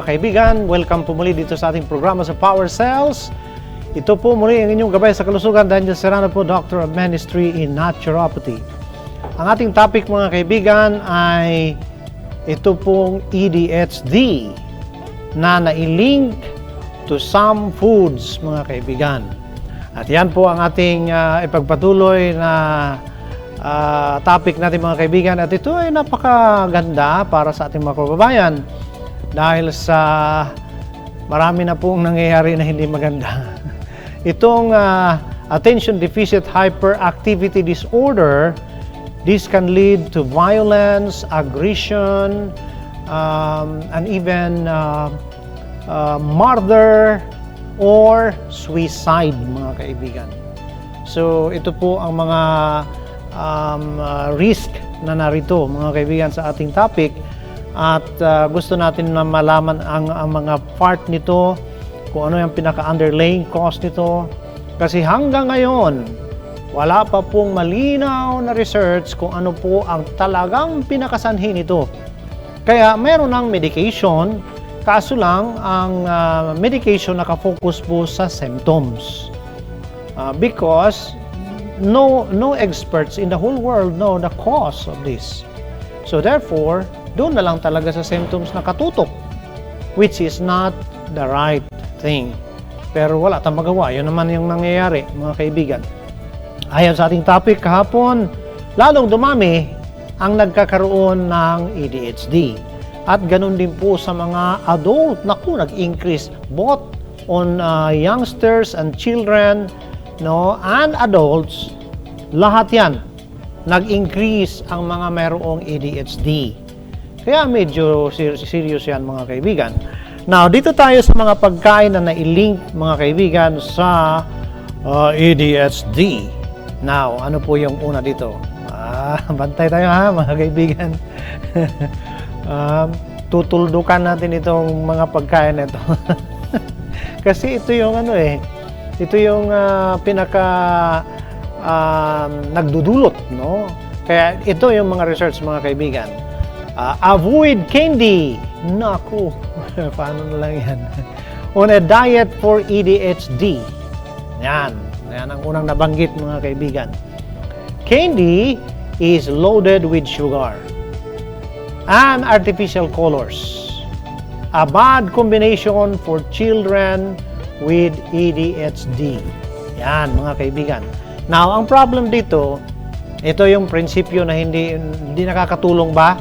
kaibigan, welcome po muli dito sa ating programa sa Power Cells. Ito po muli ang inyong gabay sa kalusugan dahil Serrano po, Doctor of Ministry in Naturopathy. Ang ating topic mga kaibigan ay ito pong ADHD na nailink to some foods mga kaibigan. At yan po ang ating ipagpatuloy na topic natin mga kaibigan. At ito ay napakaganda para sa ating mga kababayan dahil sa marami na pong nangyayari na hindi maganda. Itong attention deficit hyperactivity disorder, this can lead to violence, aggression, and even murder or suicide mga kaibigan. So ito po ang mga risk na narito mga kaibigan sa ating topic at gusto natin na malaman ang mga part nito, kung ano yung pinaka-underlying cause nito. Kasi hanggang ngayon, wala pa pong malinaw na research kung ano po ang talagang pinakasanhi nito. Kaya meron ng medication, kaso lang ang medication nakafocus po sa symptoms. Because no experts in the whole world know the cause of this. So therefore, doon na lang talaga sa symptoms nakatutok, which is not the right thing. Pero wala tayong magawa. Yun naman yung nangyayari, mga kaibigan. Ayon sa ating topic kahapon, lalong dumami ang nagkakaroon ng ADHD. At ganun din po sa mga adult. Naku, nag-increase both on youngsters and children, no, and adults. Lahat yan, nag-increase ang mga mayroong ADHD. Kaya medyo serious yan mga kaibigan. Now, dito tayo sa mga pagkain na nailink mga kaibigan sa ADHD. Now, ano po yung una dito? Bantay tayo ha mga kaibigan. Tutuldukan natin itong mga pagkain na ito. Kasi ito yung ito yung pinaka nagdudulot, no? Kaya ito yung mga research mga kaibigan. Avoid candy. Naku, paano na lang yan? On a diet for ADHD. Yan ang unang nabanggit mga kaibigan. Candy is loaded with sugar and artificial colors. A bad combination for children with ADHD. Yan mga kaibigan. Now, ang problem dito, ito yung prinsipyo na hindi nakakatulong ba?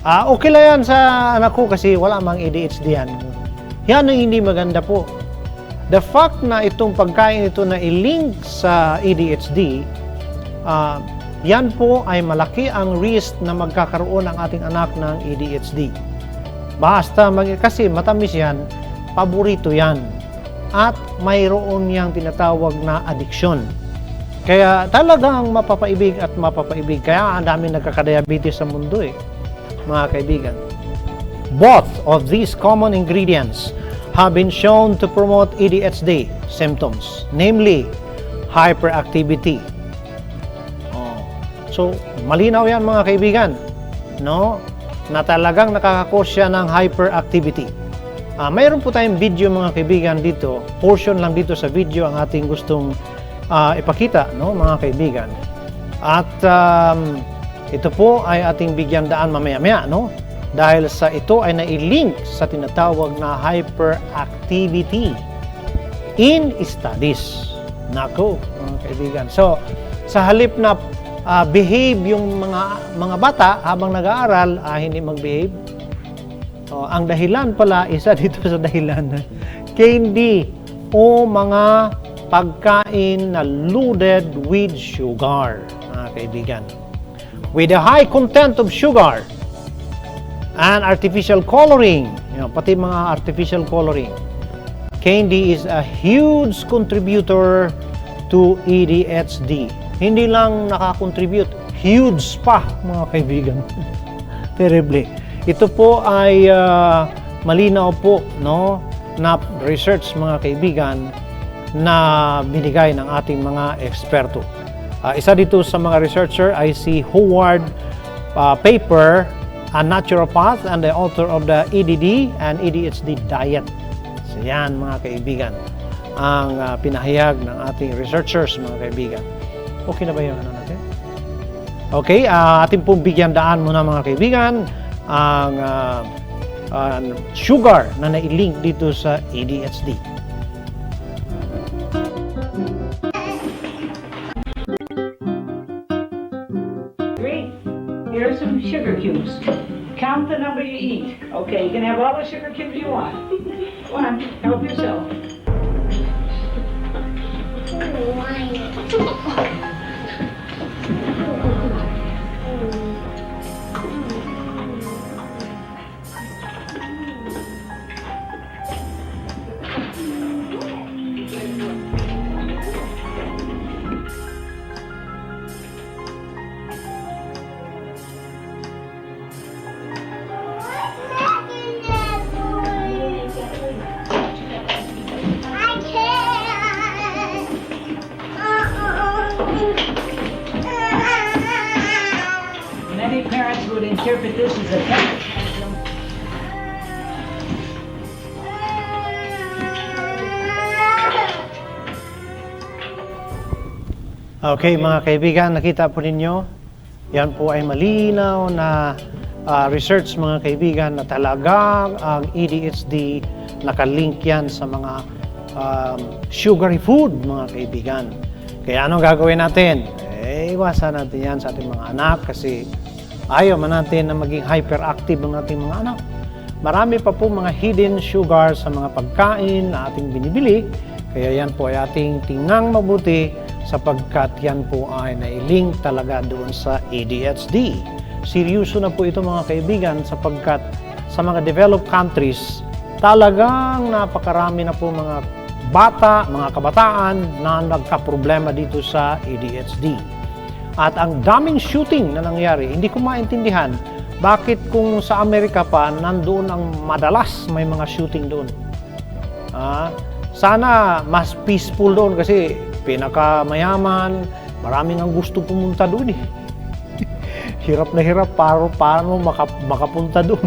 Okay lang yan sa anak ko kasi wala mang ADHD yan. Yan ang hindi maganda po. The fact na itong pagkain ito na i-link sa ADHD, yan po ay malaki ang risk na magkakaroon ang ating anak ng ADHD. Basta, kasi matamis yan, paborito yan. At mayroon niyang tinatawag na addiction. Kaya talagang mapapaibig at mapapaibig. Kaya ang dami nagkakadiabetes sa mundo mga kaibigan. Both of these common ingredients have been shown to promote ADHD symptoms, namely hyperactivity. So, malinaw yan mga kaibigan, no? Na talagang nakaka-cause siya ng hyperactivity. Mayroon po tayong video mga kaibigan dito, portion lang dito sa video ang ating gustong ipakita, no, mga kaibigan. At ito po ay ating bigyan daan mamaya-maya, no? Dahil sa ito ay nailink sa tinatawag na hyperactivity in studies. Nako, mga kaibigan. So, sa halip na behave yung mga bata habang nag-aaral, hindi mag-behave. Ang dahilan pala, isa dito sa dahilan, candy o mga pagkain na loaded with sugar, mga kaibigan. With a high content of sugar and artificial coloring, pati mga artificial coloring, candy is a huge contributor to ADHD. Hindi lang nakakontribute, huge pa mga kaibigan. Terribly. Ito po ay malinaw po, no, na research mga kaibigan na binigay ng ating mga eksperto. Isa dito sa mga researcher ay si Howard paper a naturopath and the author of the ADD and ADHD diet. So yan mga kaibigan, ang pinahayag ng ating researchers mga kaibigan. Okay na ba yung ano natin? Okay, ating pong bigyan daan muna mga kaibigan ang sugar na nailink dito sa ADHD. Great. Here are some sugar cubes. Count the number you eat. Okay, you can have all the sugar cubes you want. Go on, help yourself. Many parents would interpret this as a temper tantrum. Okay mga kaibigan, nakita po ninyo, yan po ay malinaw na research mga kaibigan na talagang ang ADHD nakalink yan sa mga sugary food mga kaibigan. Kaya anong gagawin natin? Iwasan natin yan sa ating mga anak kasi ayaw man natin na maging hyperactive ang ating mga anak. Marami pa po mga hidden sugar sa mga pagkain na ating binibili. Kaya yan po ay ating tingnan mabuti sapagkat yan po ay nailink talaga doon sa ADHD. Seryoso na po ito mga kaibigan sapagkat sa mga developed countries, talagang napakarami na po mga bata, mga kabataan na nagka-problema dito sa ADHD. At ang daming shooting na nangyari, hindi ko maintindihan bakit kung sa Amerika pa nandoon ang madalas may mga shooting doon. Sana mas peaceful doon kasi pinakamayaman, maraming ang gusto pumunta doon eh. Hirap na hirap paano makapunta doon.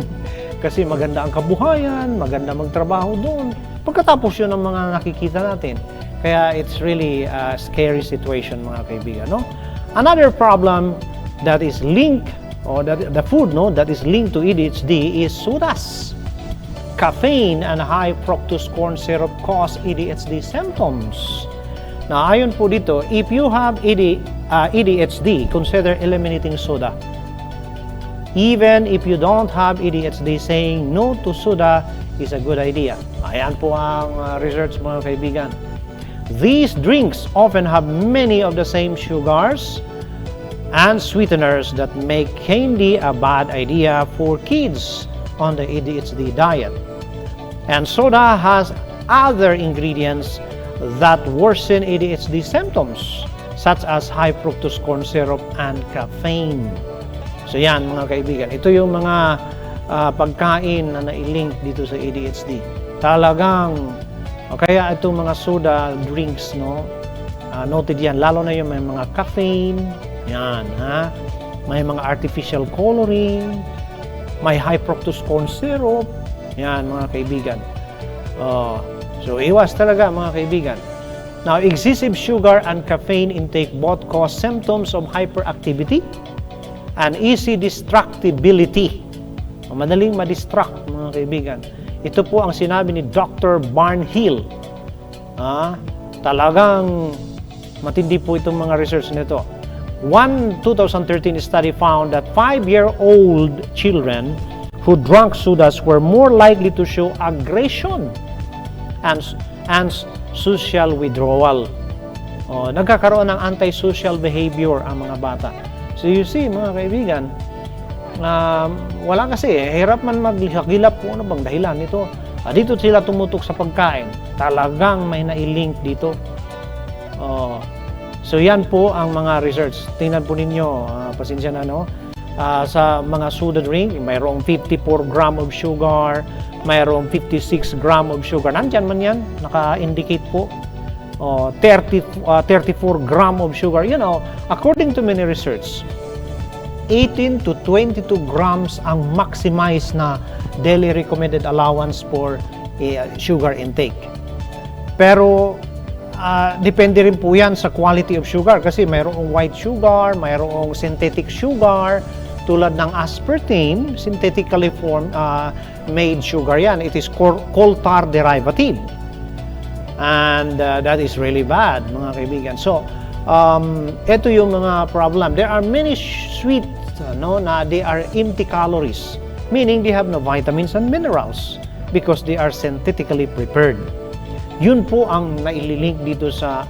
Kasi maganda ang kabuhayan, maganda magtrabaho doon. Pagkatapos yun ang mga nakikita natin. Kaya it's really a scary situation mga kaibigan, no? Another problem that is linked, or that the food that is linked to ADHD is sodas. Caffeine and high fructose corn syrup cause ADHD symptoms. Now, ayon po dito, if you have ADHD, consider eliminating soda. Even if you don't have ADHD, saying no to soda is a good idea. Ayan po ang research mga kaibigan. These drinks often have many of the same sugars and sweeteners that make candy a bad idea for kids on the ADHD diet. And soda has other ingredients that worsen ADHD symptoms, such as high fructose corn syrup and caffeine. So yan mga kaibigan, ito yung mga pagkain na nailink dito sa ADHD. Talagang, kaya itong mga soda drinks, noted yan, lalo na yung may mga caffeine, yan, may mga artificial coloring, may high fructose corn syrup, yan mga kaibigan. So iwas talaga mga kaibigan. Now, excessive sugar and caffeine intake both cause symptoms of hyperactivity and easy distractibility. Madaling ma-distract mga kaibigan. Ito po ang sinabi ni Dr. Barnhill. Talagang matindi po itong mga research nito. One 2013 study found that 5-year-old children who drank sodas were more likely to show aggression and social withdrawal. Nagkakaroon ng antisocial behavior ang mga bata. So you see mga kaibigan, wala kasi, hirap man maghagilap kung ano bang dahilan nito. Dito sila tumutok sa pagkain. Talagang may nailink dito. So yan po ang mga research. Tingnan po ninyo, pasensya na sa mga soda drink, mayroong 54 gram of sugar, mayroong 56 gram of sugar. Nandyan man yan, naka-indicate po. 34 gram of sugar. According to many research, 18 to 22 grams ang maximized na daily recommended allowance for sugar intake. Pero depende rin po yan sa quality of sugar kasi mayroong white sugar, mayroong synthetic sugar, tulad ng aspartame, synthetically made sugar yan. It is coal tar derivative. And that is really bad, mga kaibigan. So, ito yung mga problem. There are many sweet, na they are empty calories, meaning they have no vitamins and minerals because they are synthetically prepared. Yun po ang naililink dito sa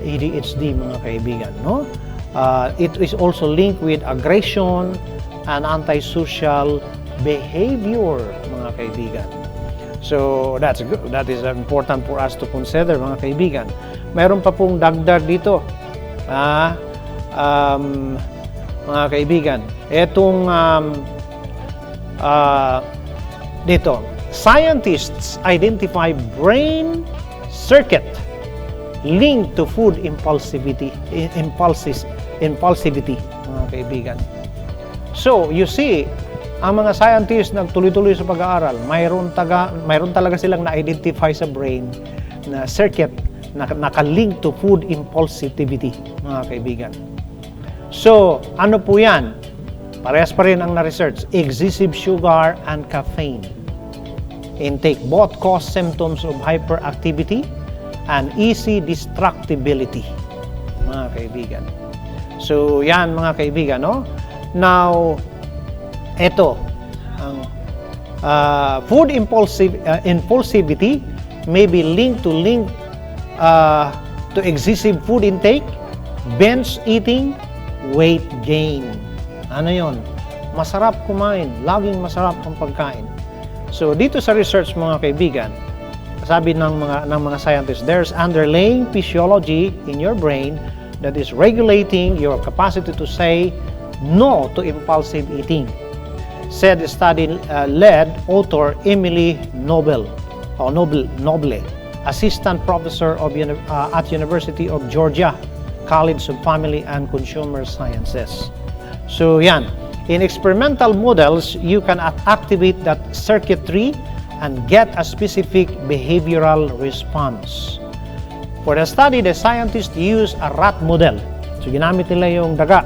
ADHD, mga kaibigan, no? It is also linked with aggression and antisocial behavior, mga kaibigan. So, that is important for us to consider, mga kaibigan. Mayroon pa pong dagdag dito, mga kaibigan. Etong dito, scientists identify brain circuit linked to food impulsivity, mga kaibigan. So, you see, ang mga scientists nagtuloy-tuloy sa pag-aaral, mayroon talaga silang na-identify sa brain na circuit na nakalink to food impulsivity, mga kaibigan. So, ano po yan? Parehas pa rin ang na-research. Excessive sugar and caffeine intake both cause symptoms of hyperactivity and easy distractibility, mga kaibigan. So, yan, mga kaibigan, no? Now, ito, ang food impulsivity may be linked to excessive food intake, binge eating, weight gain. Ano yon? Masarap kumain, laging masarap ang pagkain. So dito sa research, mga kaibigan, sabi ng mga scientists, there's underlying physiology in your brain that is regulating your capacity to say no to impulsive eating, said study-led author Emily Noble, assistant professor at University of Georgia College of Family and Consumer Sciences. So yan, in experimental models, you can activate that circuitry and get a specific behavioral response. For the study, the scientists used a rat model. So ginamit nila yung daga.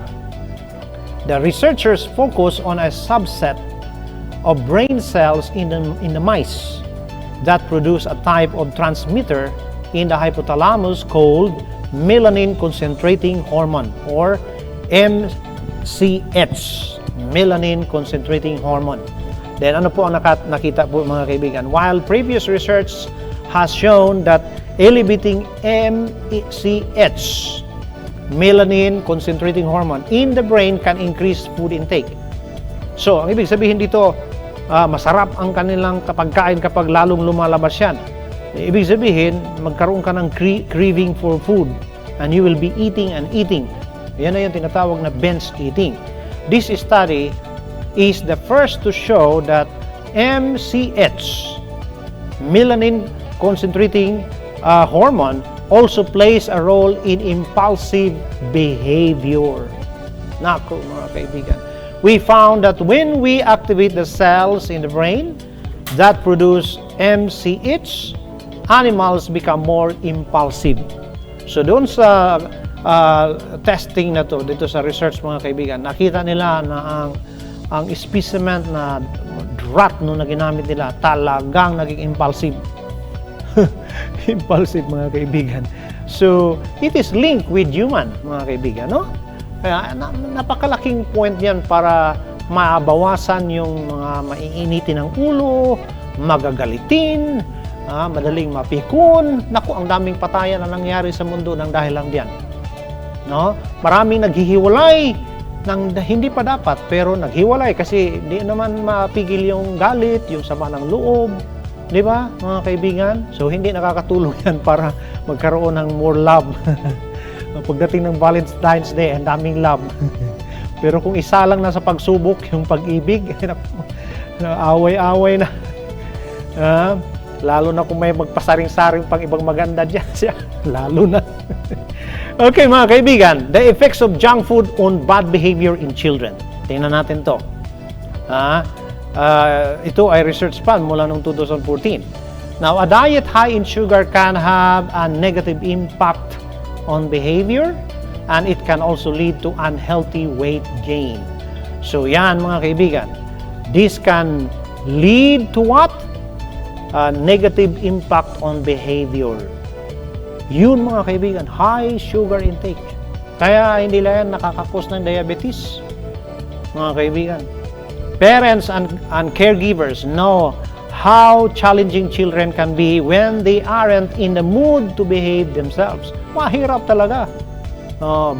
The researchers focus on a subset of brain cells in the mice that produce a type of transmitter in the hypothalamus called melanin concentrating hormone, or MCH, melanin concentrating hormone. Then ano po ang nakita po, mga kaibigan? While previous research has shown that elevating MCH, melanin concentrating hormone, in the brain can increase food intake. So, ang ibig sabihin dito, masarap ang kanilang pagkain kapag lalong lumalabas yan. Ibig sabihin, magkaroon ka ng craving for food and you will be eating and eating. Yan na yung tinatawag na binge eating. This study is the first to show that MCH, melanin concentrating hormone, also plays a role in impulsive behavior. Naku, mga kaibigan. We found that when we activate the cells in the brain that produce MCH, animals become more impulsive. So doon sa testing na to, dito sa research, mga kaibigan, nakita nila na ang specimen na rat na ginamit nila talagang naging impulsive. Impulsive, mga kaibigan. So, it is linked with human, mga kaibigan, no? Kaya napakalaking point yan para mabawasan yung mga maiinitin ng ulo, magagalitin, madaling mapikon. Naku, ang daming patayan na nangyari sa mundo ng dahil lang diyan. No? Maraming naghihiwalay ng hindi pa dapat, pero naghiwalay kasi hindi naman mapigil yung galit, yung sama ng loob. Di ba, mga kaibigan? So, hindi nakakatulong yan para magkaroon ng more love. Pagdating ng Valentine's Day, ang daming love. Pero kung isa lang na sa pagsubok, yung pag-ibig, away-away na. Lalo na kung may magpasaring-saring pang ibang maganda dyan siya. Lalo na. Okay, mga kaibigan, the effects of junk food on bad behavior in children. Tingnan natin to. Ito ay research pa mula noong 2014. Now, a diet high in sugar can have a negative impact on behavior and it can also lead to unhealthy weight gain. So yan mga kaibigan, this can lead to what? Negative impact on behavior. Yun mga kaibigan, high sugar intake. Kaya hindi lang yan nakakakos ng diabetes, mga kaibigan. Parents and caregivers know how challenging children can be when they aren't in the mood to behave themselves. Mahirap talaga.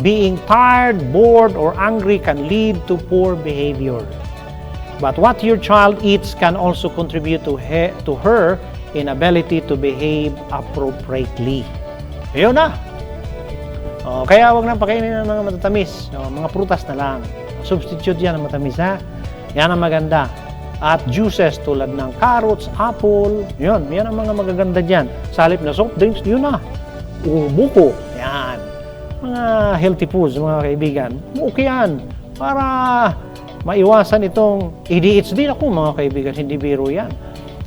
Being tired, bored, or angry can lead to poor behavior. But what your child eats can also contribute to her inability to behave appropriately. Ayun na. Kaya wag nang pakainin ng mga matatamis. Mga prutas na lang. Substitute yan ng matamis, ha? Yan ang maganda. At juices tulad ng carrots, apple, yun ang mga magaganda dyan. Sa halip na soft drinks, yun na. Buko, yan. Mga healthy foods, mga kaibigan. Okay yan. Para maiwasan itong ADHD. Naku, mga kaibigan, hindi biro yan.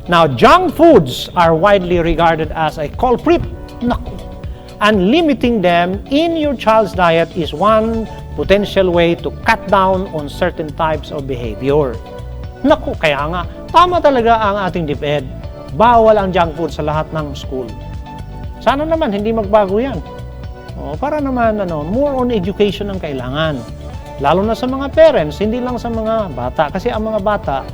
Now, junk foods are widely regarded as a culprit. Naku. And limiting them in your child's diet is one potential way to cut down on certain types of behavior. Naku, kaya nga, tama talaga ang ating DepEd. Bawal ang junk food sa lahat ng school. Sana naman, hindi magbago yan. Para naman, more on education ang kailangan. Lalo na sa mga parents, hindi lang sa mga bata. Kasi ang mga bata,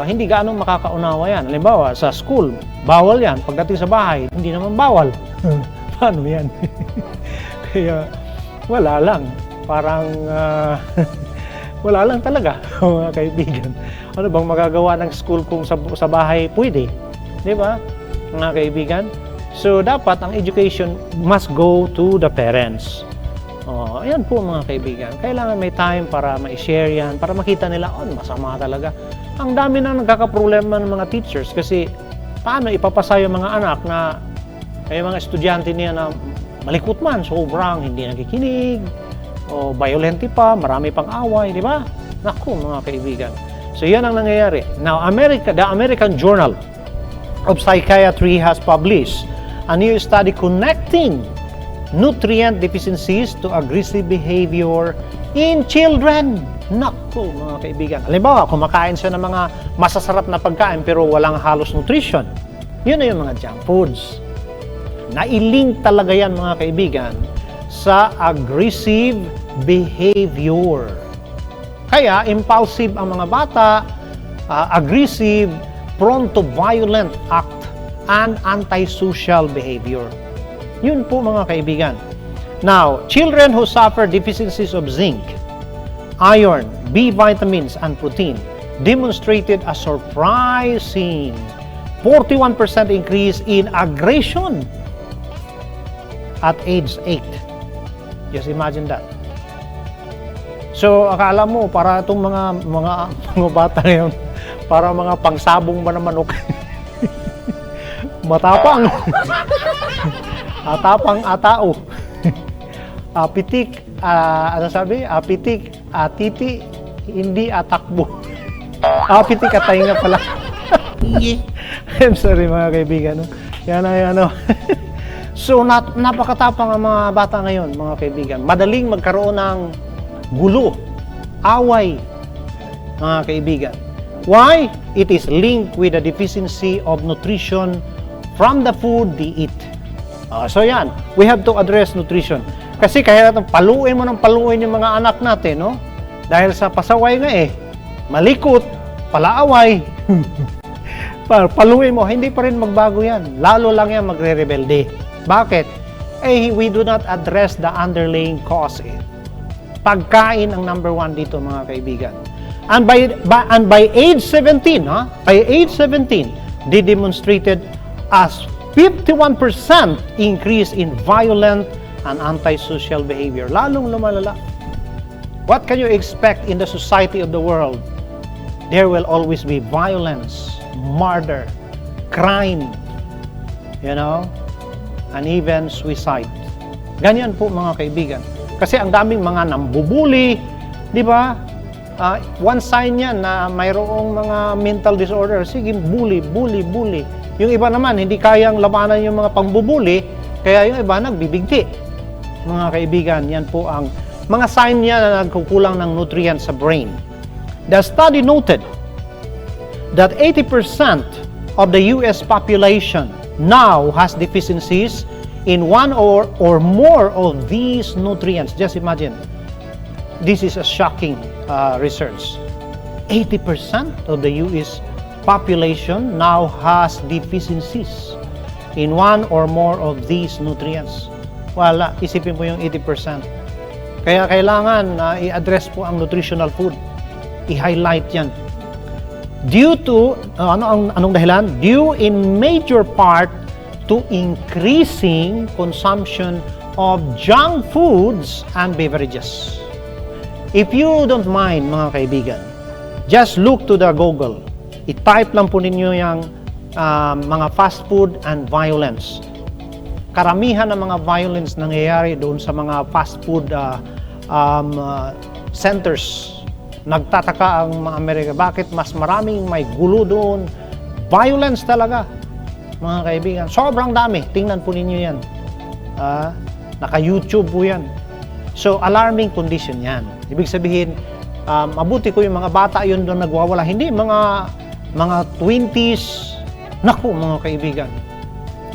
hindi gaanong makakaunawa yan. Halimbawa, sa school, bawal yan. Pagdating sa bahay, hindi naman bawal. Paano yan? Kaya, wala lang. Parang, wala lang talaga, mga kaibigan. Ano bang magagawa ng school kung sa bahay pwede? Di ba, mga kaibigan? So, dapat ang education must go to the parents. Ayan po mga kaibigan. Kailangan may time para ma-share yan, para makita nila, masama talaga. Ang dami na nagkakaproblema ng mga teachers kasi paano ipapasa yung mga anak na yung mga estudyante niya na malikot man, sobrang hindi nakikinig, o violente pa, marami pang away, di ba? Naku, mga kaibigan. So, yan ang nangyayari. Now, the American Journal of Psychiatry has published a new study connecting nutrient deficiencies to aggressive behavior in children. Naku, mga kaibigan. Halimbawa, kumakain siya ng mga masasarap na pagkain pero walang halos nutrition. Yun na yung mga junk foods. Nailink talaga yan, mga kaibigan, sa aggressive behavior. Kaya, impulsive ang mga bata, aggressive, prone to violent act, and antisocial behavior. Yun po, mga kaibigan. Now, children who suffer deficiencies of zinc, iron, B vitamins, and protein demonstrated a surprising 41% increase in aggression at age 8. Just imagine that. So, akala mo, para itong mga bata ngayon, para mga pangsabong ba na manok. Matapang. Atapang atao. Apitik, ano sabi? Apitik, atiti, hindi atakbo. Apitik atay nga pala. I'm sorry mga kaibigan. Yan ay ano. So, napakatapang ang mga bata ngayon, mga kaibigan. Madaling magkaroon ng gulo, away, mga kaibigan. Why? It is linked with the deficiency of nutrition from the food they eat. So yan, we have to address nutrition. Kasi kaya paluin mo ng paluin yung mga anak natin, no? Dahil sa pasaway nga malikot, palaaway. Paluin mo, hindi pa rin magbago yan. Lalo lang yan magre-rebelde. Bakit? We do not address the underlying cause. Pagkain ang number one dito, mga kaibigan. And by age 17, by age 17, they demonstrated as 51% increase in violent and antisocial behavior. Lalong lumalala. What can you expect in the society of the world? There will always be violence, murder, crime, and even suicide. Ganyan po, mga kaibigan. Kasi ang daming mga nambubuli, di ba? One sign yan na mayroong mga mental disorder, sige, bully. Yung iba naman, hindi kayang labanan yung mga pangbubuli, kaya yung iba nagbibigti. Mga kaibigan, yan po ang mga sign niya na nagkukulang ng nutrients sa brain. The study noted that 80% of the US population now has deficiencies in one or more of these nutrients. Just imagine. This is a shocking research. 80% of the US population now has deficiencies in one or more of these nutrients. Wala, isipin po yung 80%. Kaya kailangan i-address po ang nutritional food. I-highlight yan. Due to, anong dahilan? Due in major part to increasing consumption of junk foods and beverages. If you don't mind, mga kaibigan, just look to the Google. I-type lang po ninyo yung mga fast food and violence. Karamihan ng mga violence nangyayari doon sa mga fast food centers. Nagtataka ang mga Amerika, bakit mas maraming may gulo doon? Violence talaga, mga kaibigan. Sobrang dami. Tingnan po ninyo yan. Naka-YouTube po yan. So, alarming condition yan. Ibig sabihin, mabuti ko yung mga bata yun doon nagwawala. Hindi, mga 20s. Naku, mga kaibigan.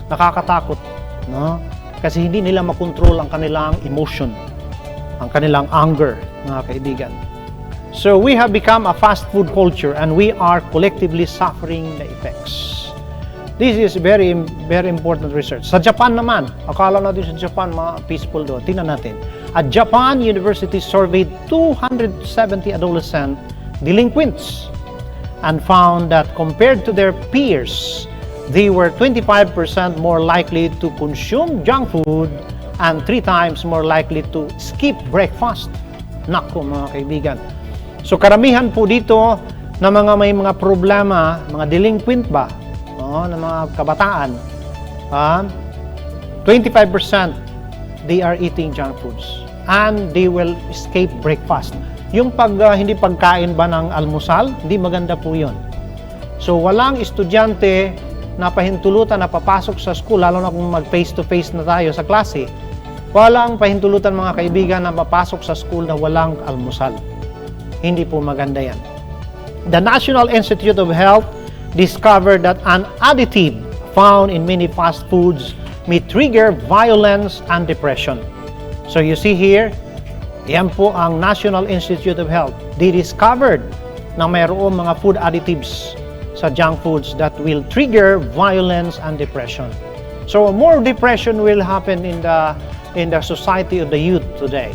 Nakakatakot. No? Kasi hindi nila makontrol ang kanilang emotion, ang kanilang anger, mga kaibigan. So we have become a fast food culture and we are collectively suffering the effects. This is very important research. Sa Japan naman, akala natin sa Japan, mga peaceful doon. Tingnan natin. A Japan university surveyed 270 adolescent delinquents and found that compared to their peers, they were 25% more likely to consume junk food and 3 times more likely to skip breakfast. Naku, mga kaibigan. So karamihan po dito na may mga problema, mga delinquent ba, ng mga kabataan, 25% they are eating junk foods and they will escape breakfast. Yung hindi pagkain ba ng almusal, hindi maganda po yun. So walang estudyante na pahintulutan na papasok sa school, lalo na kung mag face-to-face na tayo sa klase, walang pahintulutan, mga kaibigan, na papasok sa school na walang almusal. Hindi po maganda yan. The National Institute of Health discovered that an additive found in many fast foods may trigger violence and depression. So you see here, yan po ang National Institute of Health. They discovered na mayroong mga food additives sa junk foods that will trigger violence and depression. So more depression will happen in the society of the youth today.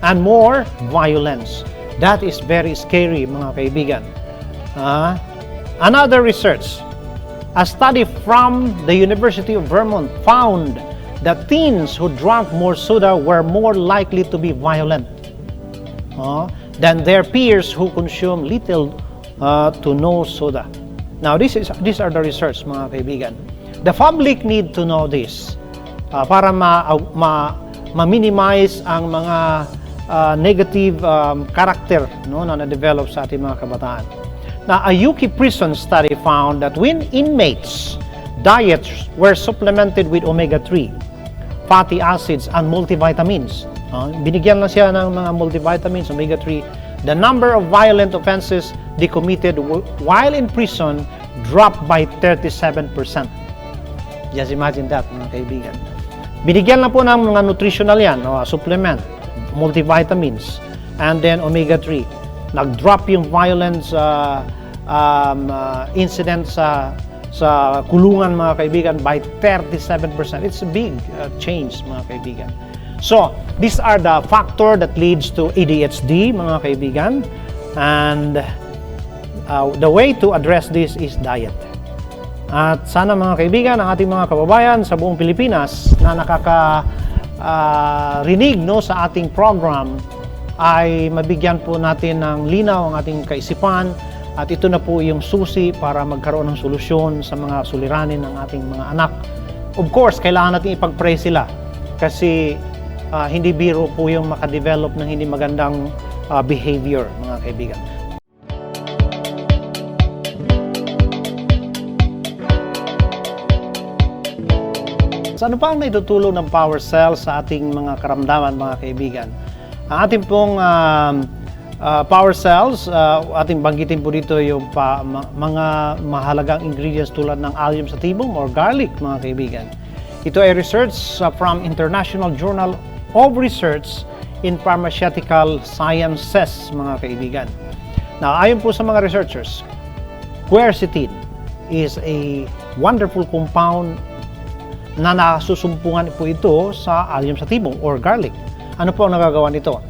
And more violence. That is very scary, mga kaibigan. Another research, a study from the University of Vermont found that teens who drank more soda were more likely to be violent than their peers who consume little to no soda. Now, these are the research, mga kaibigan. The public need to know this para ma-minimize ang mga negative character na na-develop sa ating mga kabataan. Now, a UK prison study found that when inmates' diets were supplemented with omega-3, fatty acids, and multivitamins, binigyan lang siya ng mga multivitamins, omega-3, the number of violent offenses they committed while in prison dropped by 37%. Just imagine that, mga kaibigan. Binigyan lang po ng mga nutritional yan, supplement, multivitamins, and then omega-3. Nag-drop yung violence incidents sa kulungan, mga kaibigan, by 37%. It's a big change, mga kaibigan. So, these are the factor that leads to ADHD, mga kaibigan. And the way to address this is diet. At sana, mga kaibigan, ang ating mga kababayan sa buong Pilipinas na nakakarinig sa ating program ay mabigyan po natin ng linaw ang ating kaisipan. At ito na po yung susi para magkaroon ng solusyon sa mga suliranin ng ating mga anak. Of course, kailangan natin ipag-pray sila kasi hindi biro po yung makadevelop ng hindi magandang behavior, mga kaibigan. So, ano pa ang naitutulong ng power cell sa ating mga karamdaman, mga kaibigan? Ang ating pong power cells, ating banggitin po dito yung mga mahalagang ingredients tulad ng allium sativum or garlic, mga kaibigan. Ito ay research from International Journal of Research in Pharmaceutical Sciences, mga kaibigan. Now, ayon po sa mga researchers, quercetin is a wonderful compound na nasusumpungan po ito sa allium sativum or garlic. Ano po ang nagagawa nito?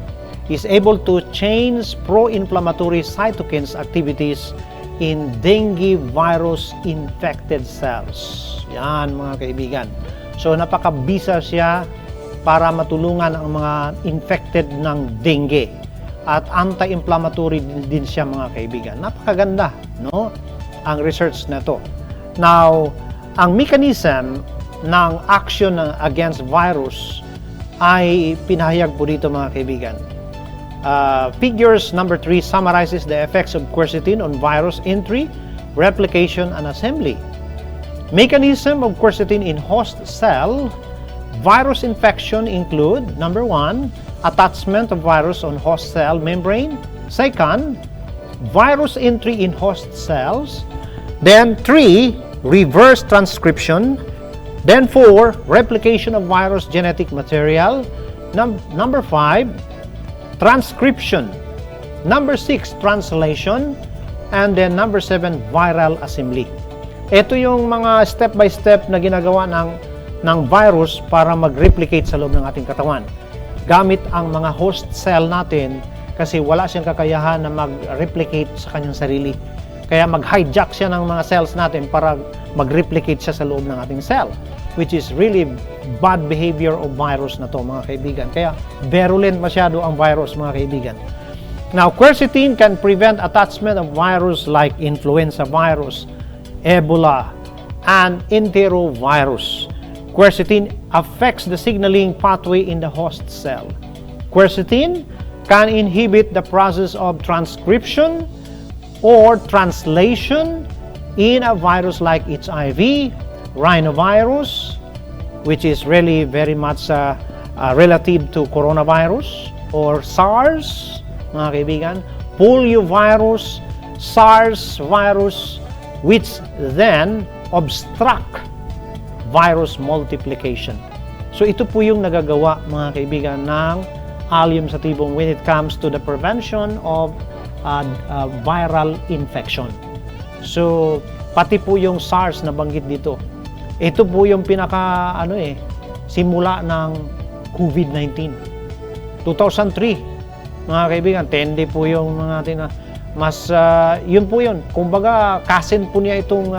Is able to change pro-inflammatory cytokines activities in dengue virus infected cells. Yan, mga kaibigan. So napakabisa siya para matulungan ang mga infected ng dengue. At anti-inflammatory din siya, mga kaibigan. Napakaganda, no? Ang research na to. Now, ang mechanism ng action against virus ay pinahayag po dito, mga kaibigan. Figures number 3 summarizes the effects of quercetin on virus entry, replication, and assembly. Mechanism of quercetin in host cell virus infection include, number 1, attachment of virus on host cell membrane. Second, virus entry in host cells. Then 3, reverse transcription. Then 4, replication of virus genetic material. Number 5, transcription. Number 6, translation. And then number 7, viral assembly. Ito yung mga step-by-step na ginagawa ng virus para mag-replicate sa loob ng ating katawan. Gamit ang mga host cell natin kasi wala siyang kakayahan na mag-replicate sa kanyang sarili. Kaya mag-hijack siya ng mga cells natin para mag-replicate siya sa loob ng ating cell, which is really bad behavior of virus na to, mga kaibigan. Kaya virulent masyado ang virus, mga kaibigan. Now, quercetin can prevent attachment of virus like influenza virus, Ebola, and enterovirus. Quercetin affects the signaling pathway in the host cell. Quercetin can inhibit the process of transcription or translation in a virus like HIV, rhinovirus, which is really very much relative to coronavirus, or SARS, mga kaibigan, poliovirus, SARS virus, which then obstruct virus multiplication. So ito po yung nagagawa, mga kaibigan, ng allium sativum when it comes to the prevention of viral infection. So pati po yung SARS na banggit dito, ito po yung pinaka simula ng COVID-19. 2003, mga kaibigan, 10 day po yung mga atin na mas yun po yun. Kumbaga cousin po niya itong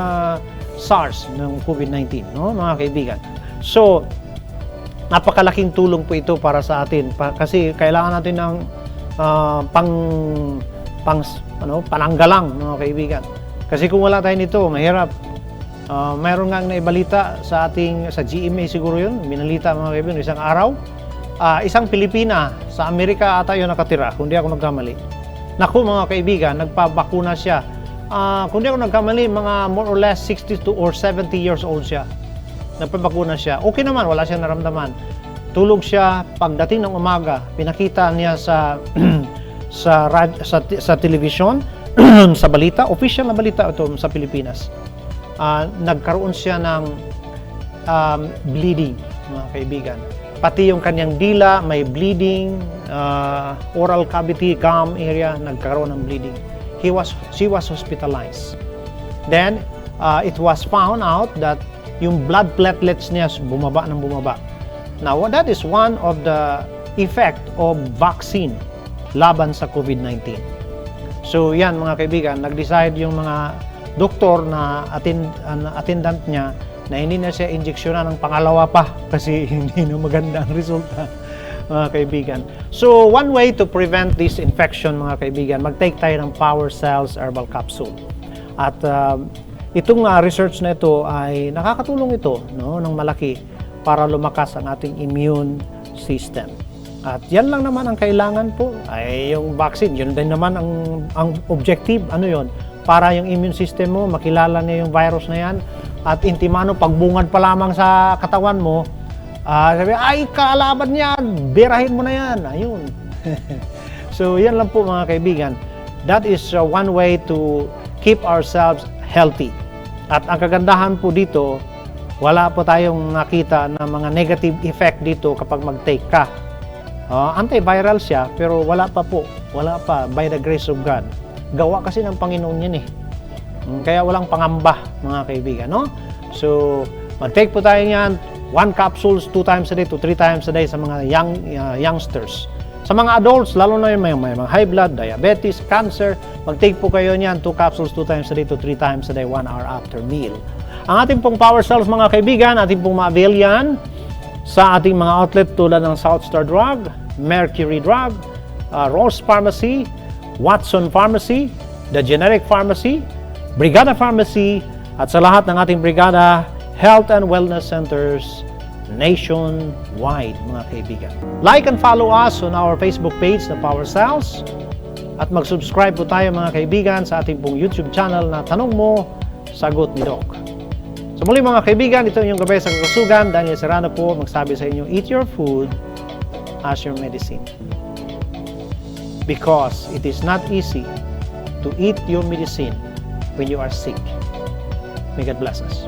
SARS ng COVID-19, no, mga kaibigan. So napakalaking tulong po ito para sa atin kasi kailangan natin ng pananggalang, mga kaibigan. Kasi kung wala tayo nito, mahirap. Mayroon nga naibalita sa GMA siguro yun, binalita, mga kaibigan, isang araw. Isang Pilipina sa Amerika ata yun nakatira, kung di ako nagkamali. Naku, mga kaibigan, nagpabakuna siya. Kung di ako nagkamali, mga more or less 62 or 70 years old siya. Nagpabakuna siya. Okay naman, wala siyang naramdaman. Tulog siya, pagdating ng umaga, pinakita niya sa sa television, sa balita, official na balita ito sa Pilipinas. Nagkaroon siya ng bleeding, mga kaibigan. Pati yung kanyang dila, may bleeding, oral cavity, gum area, nagkaroon ng bleeding. She was hospitalized. Then, it was found out that yung blood platelets niya bumaba ng bumaba. Now, that is one of the effect of vaccine laban sa COVID-19. So, yan, mga kaibigan, nag-decide yung mga doktor na attendant niya na hindi na siya injeksyonan ng pangalawa pa kasi hindi na maganda ang resulta, mga kaibigan. So, one way to prevent this infection, mga kaibigan, mag-take tayo ng Power Cells Herbal Capsule. At itong research na ito ay nakakatulong ito, no, ng malaki para lumakas ang ating immune system. At yan lang naman ang kailangan po, ay yung vaccine. Yun din naman ang objective. Ano yon? Para yung immune system mo, makilala niya yung virus na yan. At intimano, pagbungad pa lamang sa katawan mo, sabi, ay, kaalaman yan, birahin mo na yan. Ayun. So, yan lang po mga kaibigan. That is one way to keep ourselves healthy. At ang kagandahan po dito, wala po tayong nakita na mga negative effect dito kapag mag-take ka. Antiviral siya, pero wala pa by the grace of God. Gawa kasi ng Panginoon yan eh. Kaya walang pangamba, mga kaibigan, no? So, mag-take po tayo niyan, 1 capsules 2 times a day to 3 times a day sa mga youngsters. Sa mga adults, lalo na yung may mga high blood, diabetes, cancer, mag-take po kayo niyan, 2 capsules 2 times a day to 3 times a day, 1 hour after meal. Ang ating pong power cells, mga kaibigan, ating pong ma-avail yan sa ating mga outlet tulad ng South Star Drug, Mercury Drug, Rose Pharmacy, Watson Pharmacy, The Generic Pharmacy, Brigada Pharmacy, at sa lahat ng ating Brigada Health and Wellness Centers nationwide, mga kaibigan. Like and follow us on our Facebook page na Power Cells, at mag-subscribe po tayo, mga kaibigan, sa ating pong YouTube channel na Tanong Mo, Sagot ni Doc. So muli, mga kaibigan, ito yung Gabay sa Kalusugan. Daniel Serrano po magsabi sa inyo, eat your food as your medicine. Because it is not easy to eat your medicine when you are sick. May God bless us.